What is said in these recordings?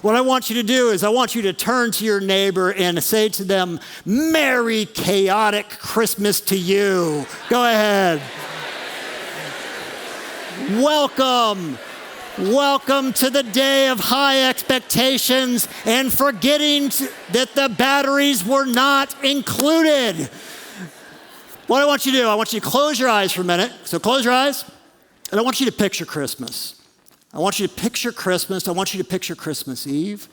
What I want you to do is I want you to turn to your neighbor and say to them, Merry Chaotic Christmas to you. Go ahead. Welcome. Welcome to the day of high expectations and forgetting that the batteries were not included. What I want you to do, I want you to close your eyes for a minute. So close your eyes, and I want you to picture Christmas. I want you to picture Christmas. I want you to picture Christmas Eve.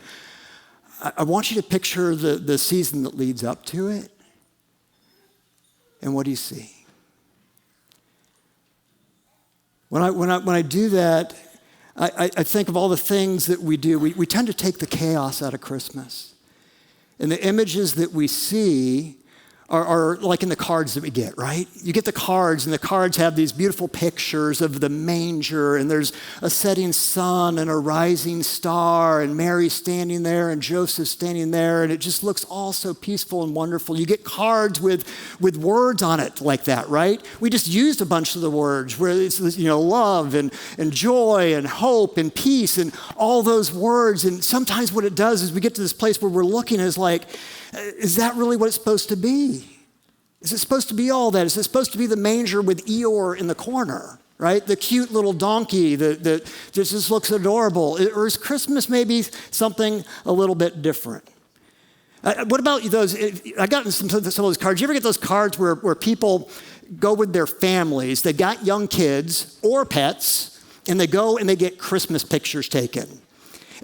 I want you to picture the season that leads up to it. And what do you see? When I do that, I think of all the things that we do. We tend to take the chaos out of Christmas. And the images that we see are like in the cards that we get, right? You get the cards, and the cards have these beautiful pictures of the manger, and there's a setting sun and a rising star, and Mary standing there, and Joseph standing there, and it just looks all so peaceful and wonderful. You get cards with words on it like that, right? We just used a bunch of the words where it's, love and joy and hope and peace and all those words. And sometimes what it does is we get to this place where we're looking as like, is that really what it's supposed to be? Is it supposed to be all that? Is it supposed to be the manger with Eeyore in the corner, right? The cute little donkey that just looks adorable. Or is Christmas maybe something a little bit different? What about those? I got some of those cards. You ever get those cards where people go with their families, they got young kids or pets, and they go and they get Christmas pictures taken?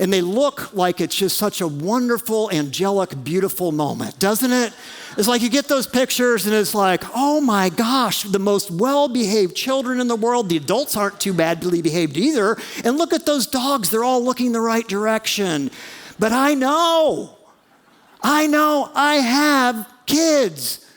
And they look like it's just such a wonderful, angelic, beautiful moment, doesn't it? It's like you get those pictures and it's like, oh my gosh, the most well-behaved children in the world. The adults aren't too badly behaved either. And look at those dogs, they're all looking the right direction. But I know I have kids.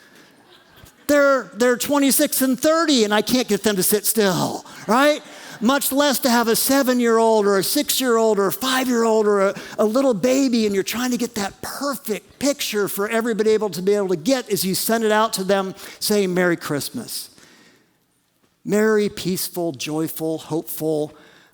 They're 26 and 30 and I can't get them to sit still, right? Much less to have a 7-year-old or a 6-year-old or a 5-year-old or a little baby, and you're trying to get that perfect picture for everybody to be able to get as you send it out to them saying, Merry Christmas. Merry, peaceful, joyful, hopeful,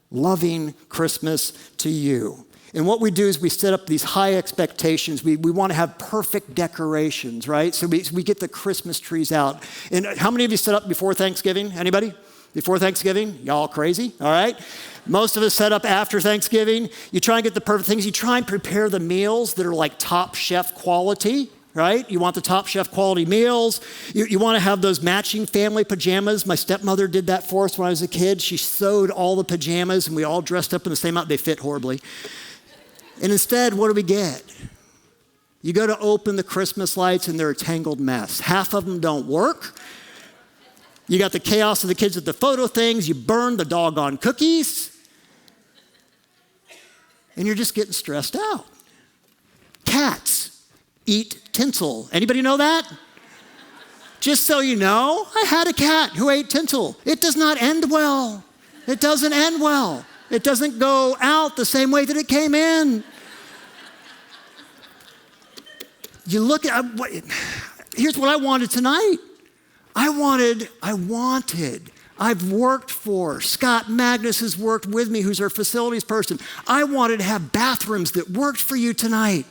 loving Christmas to you. And what we do is we set up these high expectations. We want to have perfect decorations, right? So we get the Christmas trees out. And how many of you set up before Thanksgiving? Anybody? Before Thanksgiving? Y'all crazy, all right? Most of us set up after Thanksgiving. You try and get the perfect things. You try and prepare the meals that are like top chef quality, right? You want the top chef quality meals. You want to have those matching family pajamas. My stepmother did that for us when I was a kid. She sewed all the pajamas and we all dressed up in the same outfit. They fit horribly. And instead, what do we get? You go to open the Christmas lights and they're a tangled mess. Half of them don't work. You got the chaos of the kids at the photo things. You burn the doggone cookies. And you're just getting stressed out. Cats eat tinsel. Anybody know that? Just so you know, I had a cat who ate tinsel. It does not end well. It doesn't end well. It doesn't go out the same way that it came in. You look at, here's what I wanted tonight. I've worked for, Scott Magnus has worked with me, who's our facilities person. I wanted to have bathrooms that worked for you tonight.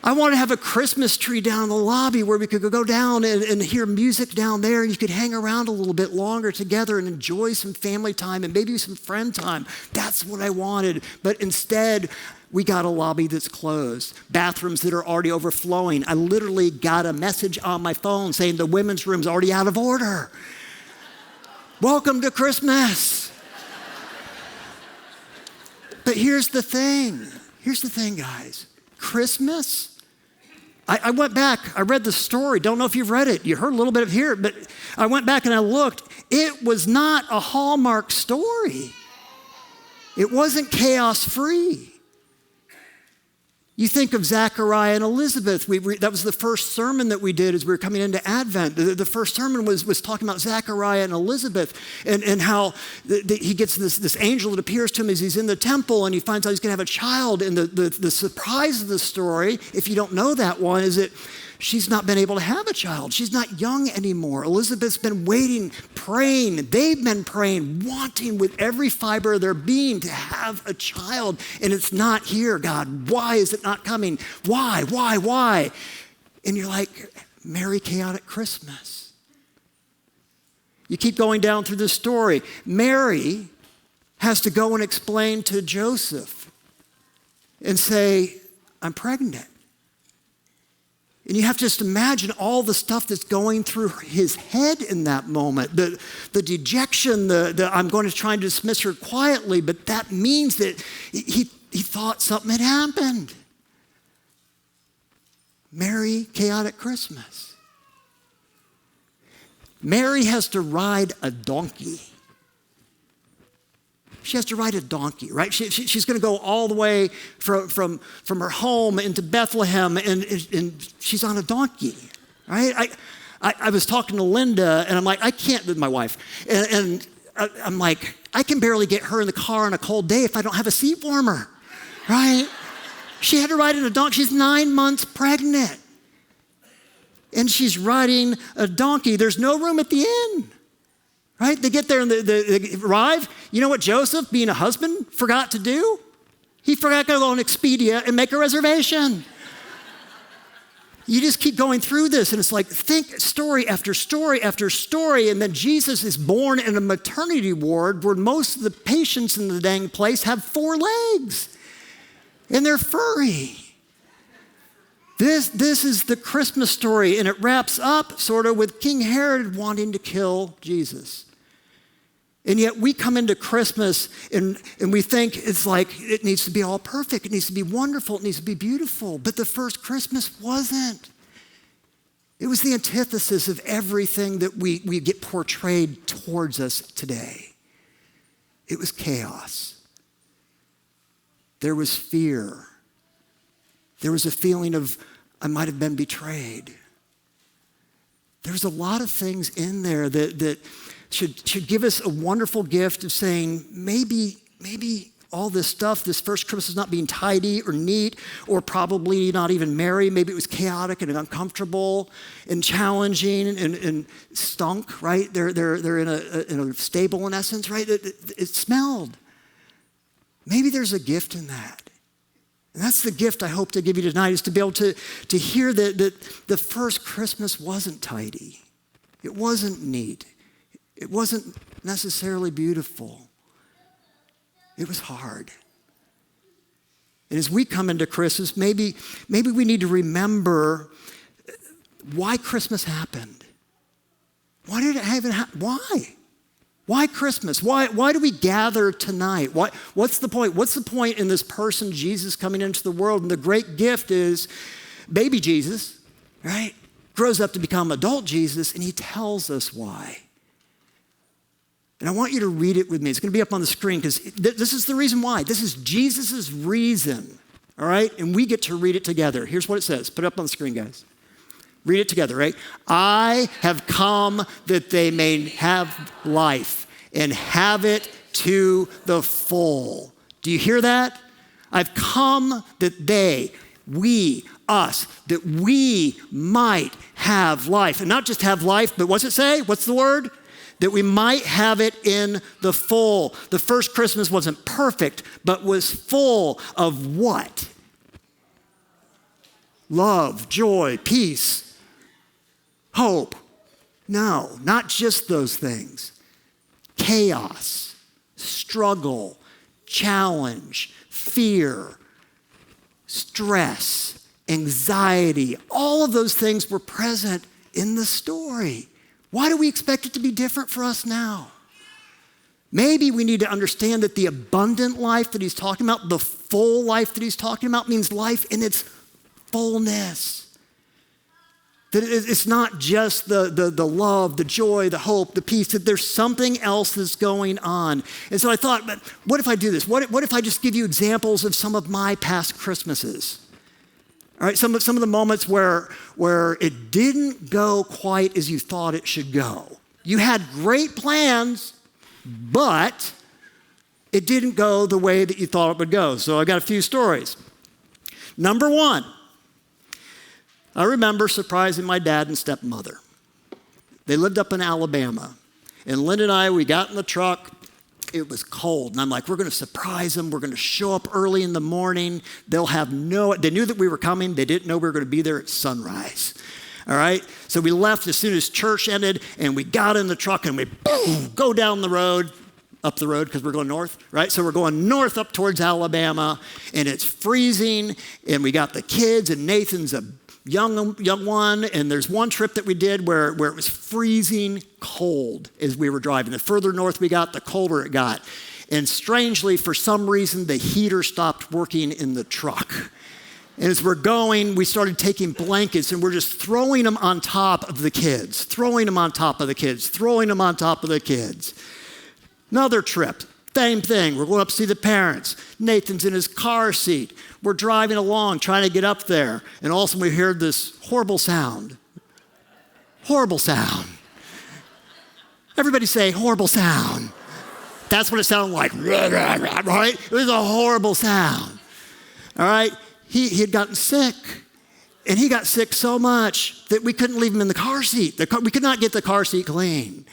I wanted to have a Christmas tree down in the lobby where we could go down and hear music down there, and you could hang around a little bit longer together and enjoy some family time and maybe some friend time. That's what I wanted. But instead, we got a lobby that's closed, bathrooms that are already overflowing. I literally got a message on my phone saying the women's room's already out of order. Welcome to Christmas. But here's the thing, guys. Christmas, I went back, I read the story. Don't know if you've read it. You heard a little bit of here, but I went back and I looked. It was not a Hallmark story. It wasn't chaos-free. You think of Zechariah and Elizabeth. That was the first sermon that we did as we were coming into Advent. The first sermon was talking about Zechariah and Elizabeth and how he gets this angel that appears to him as he's in the temple and he finds out he's going to have a child. And the surprise of the story, if you don't know that one, is that she's not been able to have a child. She's not young anymore. Elizabeth's been waiting, praying. They've been praying, wanting with every fiber of their being to have a child. And it's not here, God. Why is it not coming? Why? And you're like, Merry chaotic Christmas. You keep going down through the story. Mary has to go and explain to Joseph and say, I'm pregnant. And you have to just imagine all the stuff that's going through his head in that moment. The dejection, the I'm going to try and dismiss her quietly, but that means that he thought something had happened. Merry chaotic Christmas. Mary has to ride a donkey. She has to ride a donkey, right? She's going to go all the way from her home into Bethlehem, and she's on a donkey, right? I was talking to Linda, and I'm like, I can't, with my wife, and I'm like, I can barely get her in the car on a cold day if I don't have a seat warmer, right? She had to ride in a donkey. She's 9 months pregnant, and she's riding a donkey. There's no room at the inn. Right? They get there and they arrive. You know what Joseph, being a husband, forgot to do? He forgot to go on Expedia and make a reservation. You just keep going through this, and it's like, think story after story after story, and then Jesus is born in a maternity ward where most of the patients in the dang place have 4 legs, and they're furry. This is the Christmas story, and it wraps up sort of with King Herod wanting to kill Jesus. And yet we come into Christmas and we think it's like it needs to be all perfect. It needs to be wonderful. It needs to be beautiful. But the first Christmas wasn't. It was the antithesis of everything that we get portrayed towards us today. It was chaos. There was fear. There was a feeling of, I might have been betrayed. There's a lot of things in there that should give us a wonderful gift of saying, maybe all this stuff, this first Christmas not being tidy or neat, or probably not even merry. Maybe it was chaotic and uncomfortable and challenging and stunk, right? They're in a stable, in essence, right? It smelled. Maybe there's a gift in that. And that's the gift I hope to give you tonight, is to be able to hear that the first Christmas wasn't tidy. It wasn't neat. It wasn't necessarily beautiful. It was hard. And as we come into Christmas, maybe we need to remember why Christmas happened. Why did it even happen? Why? Why Christmas? Why do we gather tonight? What's the point? What's the point in this person, Jesus, coming into the world? And the great gift is baby Jesus, right? Grows up to become adult Jesus, and he tells us why. And I want you to read it with me. It's going to be up on the screen because this is the reason why. This is Jesus' reason, all right? And we get to read it together. Here's what it says. Put it up on the screen, guys. Read it together, right? I have come that they may have life and have it to the full. Do you hear that? I've come that that we might have life. And not just have life, but what's it say? What's the word? That we might have it in the full. The first Christmas wasn't perfect, but was full of what? Love, joy, peace, hope. No, not just those things. Chaos, struggle, challenge, fear, stress, anxiety. All of those things were present in the story. Why do we expect it to be different for us now? Maybe we need to understand that the abundant life that he's talking about, the full life that he's talking about, means life in its fullness. That it's not just the love, the joy, the hope, the peace, that there's something else that's going on. And so I thought, but what if I do this? What if I just give you examples of some of my past Christmases? All right, some of the moments where it didn't go quite as you thought it should go. You had great plans, but it didn't go the way that you thought it would go. So I got a few stories. Number one, I remember surprising my dad and stepmother. They lived up in Alabama. And Lynn and I, we got in the truck. It was cold. And I'm like, we're going to surprise them. We're going to show up early in the morning. They knew that we were coming. They didn't know we were going to be there at sunrise. All right? So we left as soon as church ended, and we got in the truck, and we boom, go down the road, up the road because we're going north, right? So we're going north up towards Alabama, and it's freezing, and we got the kids, and Nathan's a young one, and there's one trip that we did where it was freezing cold as we were driving. The further north we got, the colder it got. And strangely, for some reason, the heater stopped working in the truck. And as we're going, we started taking blankets, and we're just throwing them on top of the kids, throwing them on top of the kids, throwing them on top of the kids. Another trip, same thing. We're going up to see the parents. Nathan's in his car seat. We're driving along, trying to get up there. And all of a sudden we heard this horrible sound. Horrible sound. Everybody say, horrible sound. That's what it sounded like, right? It was a horrible sound. All right? He had gotten sick. And he got sick so much that we couldn't leave him in the car seat. We could not get the car seat clean.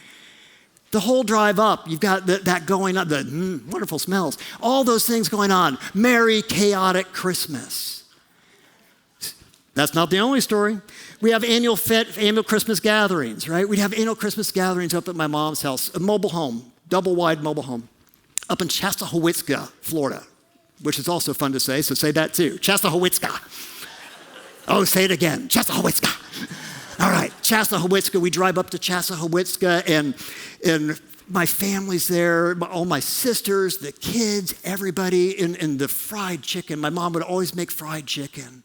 The whole drive up, you've got that going on, the wonderful smells, all those things going on. Merry, chaotic Christmas. That's not the only story. We have annual Christmas gatherings, right? We'd have annual Christmas gatherings up at my mom's house, a mobile home, double-wide mobile home, up in Chastahowitzka, Florida, which is also fun to say, so say that too. Chastahowitzka. Oh, say it again. Chastahowitzka. All right, Chastahowitzka. We drive up to Chastahowitzka, and my family's there, all my sisters, the kids, everybody, and the fried chicken. My mom would always make fried chicken.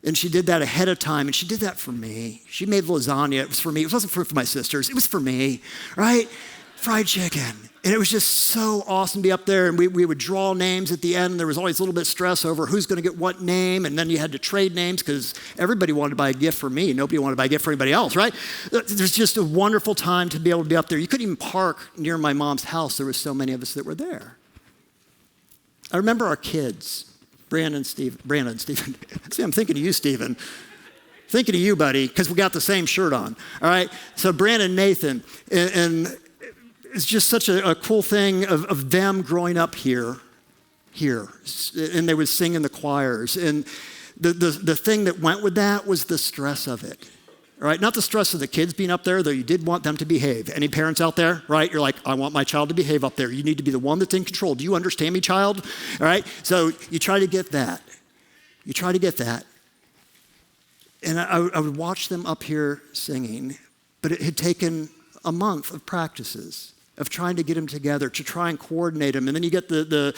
And she did that ahead of time, and she did that for me. She made lasagna. It was for me. It wasn't for my sisters. It was for me, right? Fried chicken. And it was just so awesome to be up there, and we would draw names at the end. There was always a little bit of stress over who's going to get what name, and then you had to trade names because everybody wanted to buy a gift for me. Nobody wanted to buy a gift for anybody else, right? There's just a wonderful time to be able to be up there. You couldn't even park near my mom's house. There were so many of us that were there. I remember our kids. Brandon, Stephen. See, I'm thinking of you, Stephen. Thinking of you, buddy, because we got the same shirt on. All right? So Brandon, Nathan, and it's just such a cool thing of them growing up here. And they would sing in the choirs. And the thing that went with that was the stress of it. All right? Not the stress of the kids being up there, though you did want them to behave. Any parents out there, right? You're like, I want my child to behave up there. You need to be the one that's in control. Do you understand me, child? All right? So you try to get that. You try to get that. And I would watch them up here singing, but it had taken a month of practices of trying to get them together, to try and coordinate them. And then you get the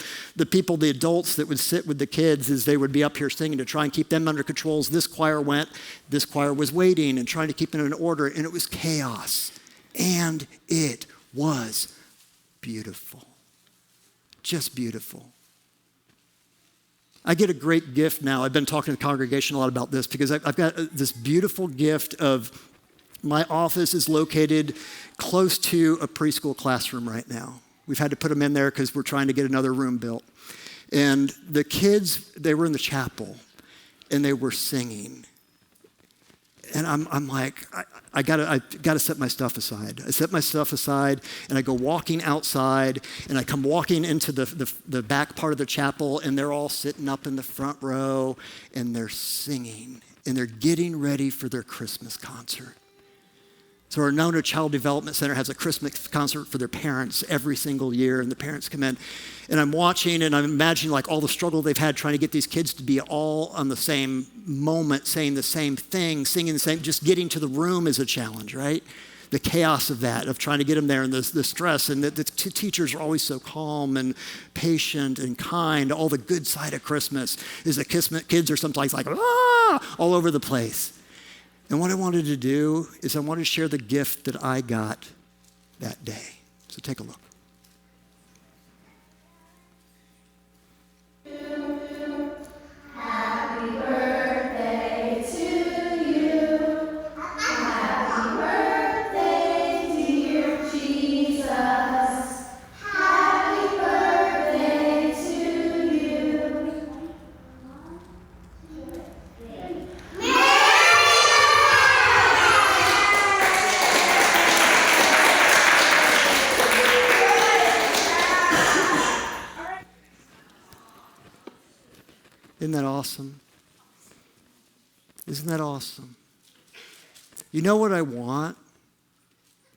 people, the adults that would sit with the kids as they would be up here singing to try and keep them under control. As this choir went, this choir was waiting and trying to keep it in order, and it was chaos. And it was beautiful. Just beautiful. I get a great gift now. I've been talking to the congregation a lot about this because I've got this beautiful gift of my office is located close to a preschool classroom right now. We've had to put them in there because we're trying to get another room built. And the kids, they were in the chapel and they were singing. And I'm like, I gotta set my stuff aside. I set my stuff aside and I go walking outside and I come walking into the back part of the chapel and they're all sitting up in the front row and they're singing and they're getting ready for their Christmas concert. So our Anona Child Development Center has a Christmas concert for their parents every single year, and the parents come in. And I'm watching, and I'm imagining like all the struggle they've had trying to get these kids to be all on the same moment, saying the same thing, singing the same, just getting to the room is a challenge, right? The chaos of that, of trying to get them there, and the stress, and the teachers are always so calm and patient and kind. All the good side of Christmas is the kids are sometimes like, all over the place. And what I wanted to do is I wanted to share the gift that I got that day. So take a look. Happy birthday to you. Happy birthday, dear Jesus. Happy birthday to you. Merry Isn't that awesome? Isn't that awesome? You know what I want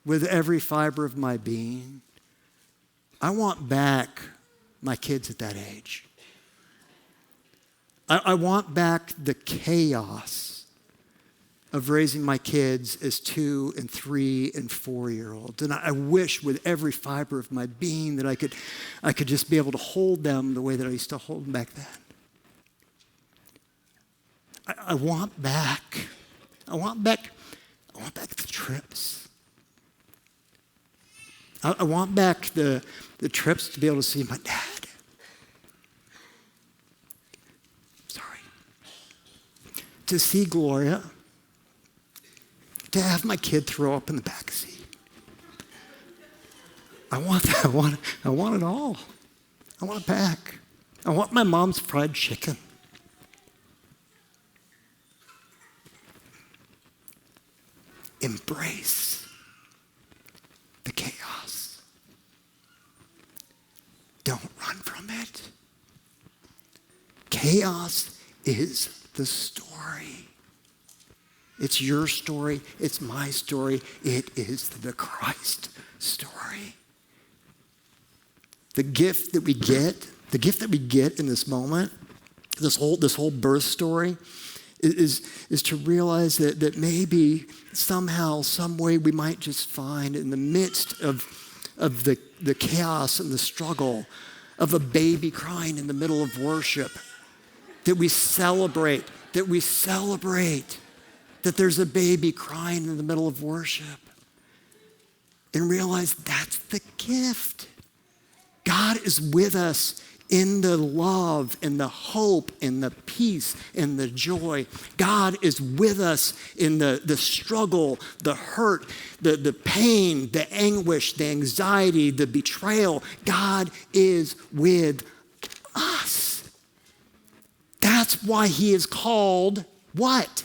with every fiber of my being? I want back my kids at that age. I want back the chaos of raising my kids as 2 and 3 and 4-year-olds. And I wish with every fiber of my being that I could just be able to hold them the way that I used to hold them back then. I want back the trips. I want back the trips to be able to see my dad. To see Gloria, to have my kid throw up in the back seat. I want that. I want it all. I want it back. I want my mom's fried chicken. Embrace the chaos. Don't run from it. Chaos is the story. It's your story. It's my story. It is the Christ story. The gift that we get in this moment, this whole birth story, is to realize that maybe somehow, some way, we might just find in the midst of the chaos and the struggle of a baby crying in the middle of worship, that we celebrate that there's a baby crying in the middle of worship and realize that's the gift. God is with us in the love and the hope and the peace and the joy. God is with us in the struggle, the hurt, the pain, the anguish, the anxiety, the betrayal. God is with us. That's why he is called what?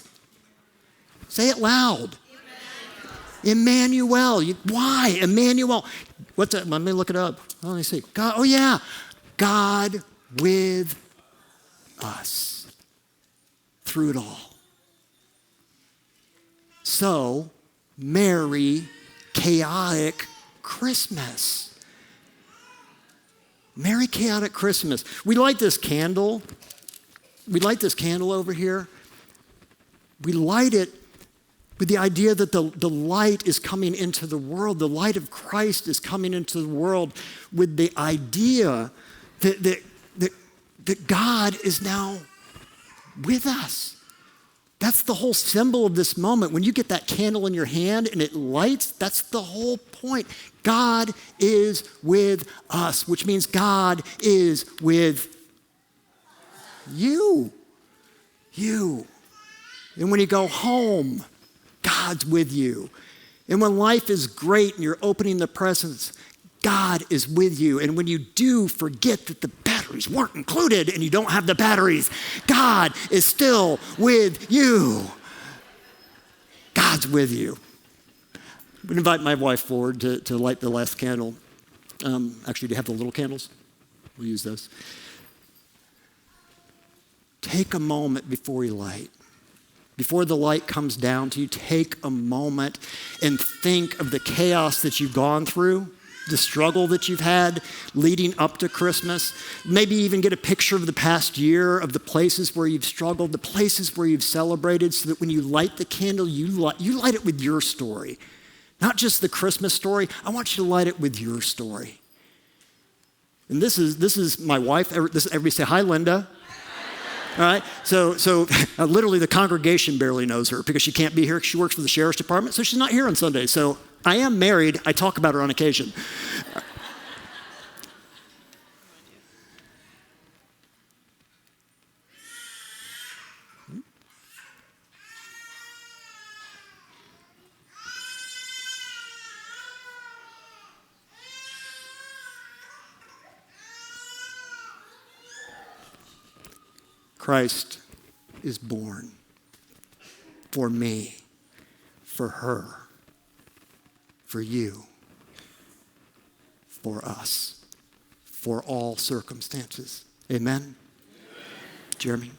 Say it loud. Emmanuel. Why? Emmanuel. What's that? Let me look it up. Let me see. God. Oh, yeah. God with us through it all. So, merry, chaotic Christmas. Merry, chaotic Christmas. We light this candle. We light this candle over here. We light it with the idea that the light is coming into the world. The light of Christ is coming into the world with the idea that God is now with us. That's the whole symbol of this moment. When you get that candle in your hand and it lights, that's the whole point. God is with us, which means God is with you. And when you go home, God's with you. And when life is great and you're opening the presents, God is with you. And when you do forget that the batteries weren't included and you don't have the batteries, God is still with you. God's with you. I'm going to invite my wife forward to light the last candle. Actually, do you have the little candles? We'll use those. Take a moment before you light. Before the light comes down to you, take a moment and think of the chaos that you've gone through, the struggle that you've had leading up to Christmas. Maybe even get a picture of the past year, of the places where you've struggled, the places where you've celebrated, so that when you light the candle, you light it with your story. Not just the Christmas story. I want you to light it with your story. And this is my wife. Everybody say, hi, Linda. All right, so literally the congregation barely knows her because she can't be here because she works for the sheriff's department, so she's not here on Sunday. So I am married. I talk about her on occasion. Christ is born for me, for her, for you, for us, for all circumstances. Amen? Jeremy.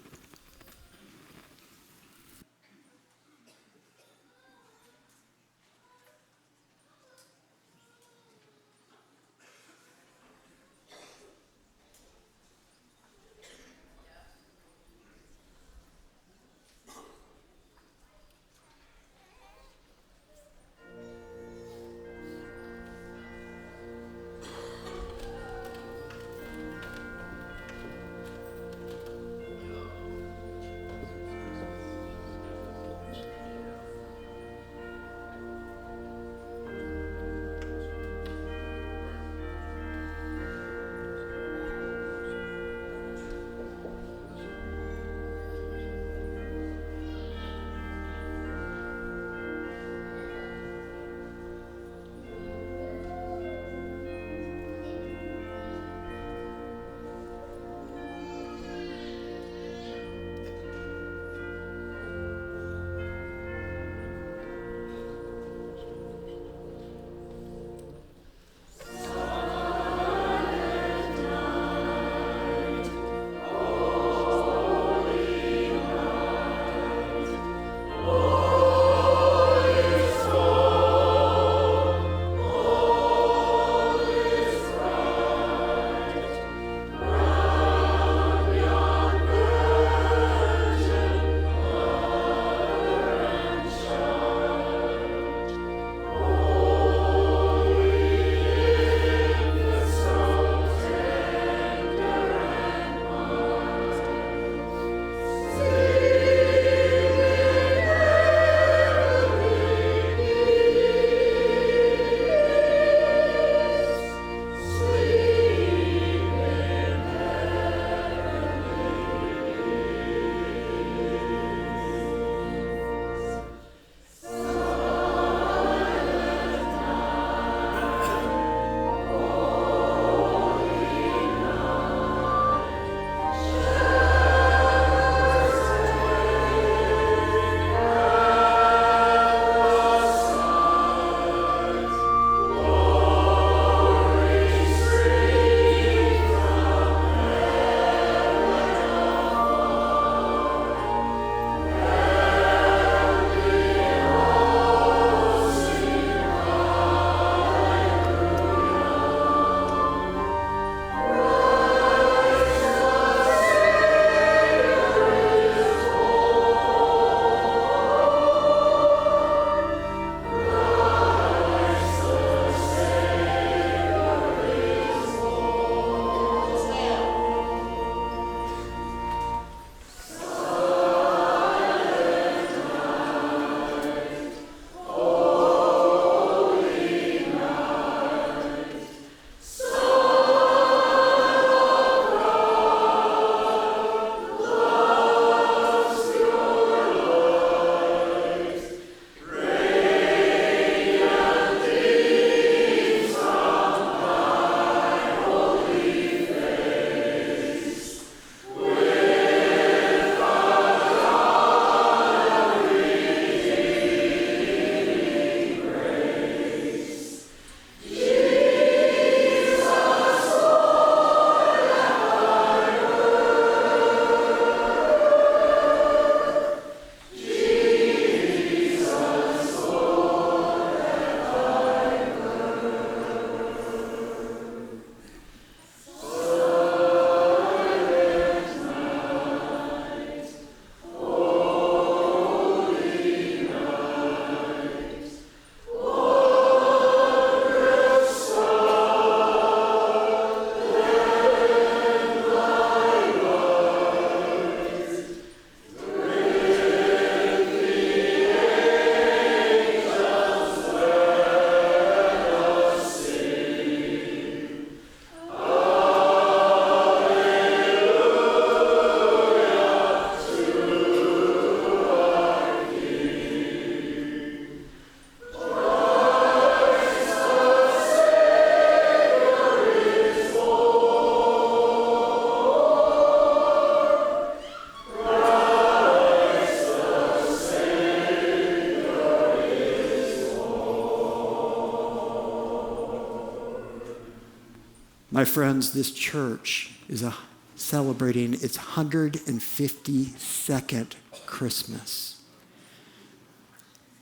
My friends, this church is a celebrating its 152nd Christmas.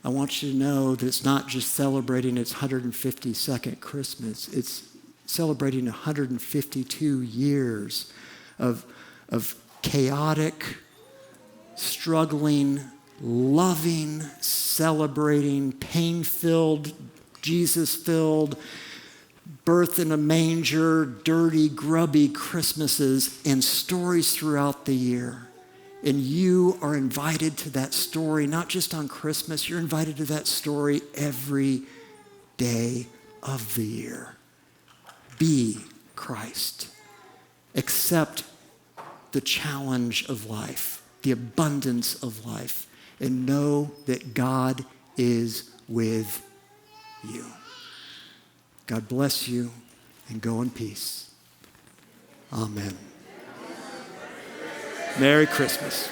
I want you to know that it's not just celebrating its 152nd Christmas, it's celebrating 152 years of chaotic, struggling, loving, celebrating, pain-filled, Jesus-filled, birth in a manger, dirty, grubby Christmases, and stories throughout the year. And you are invited to that story, not just on Christmas, you're invited to that story every day of the year. Be Christ. Accept the challenge of life, the abundance of life, and know that God is with you. God bless you, and go in peace. Amen. Merry Christmas.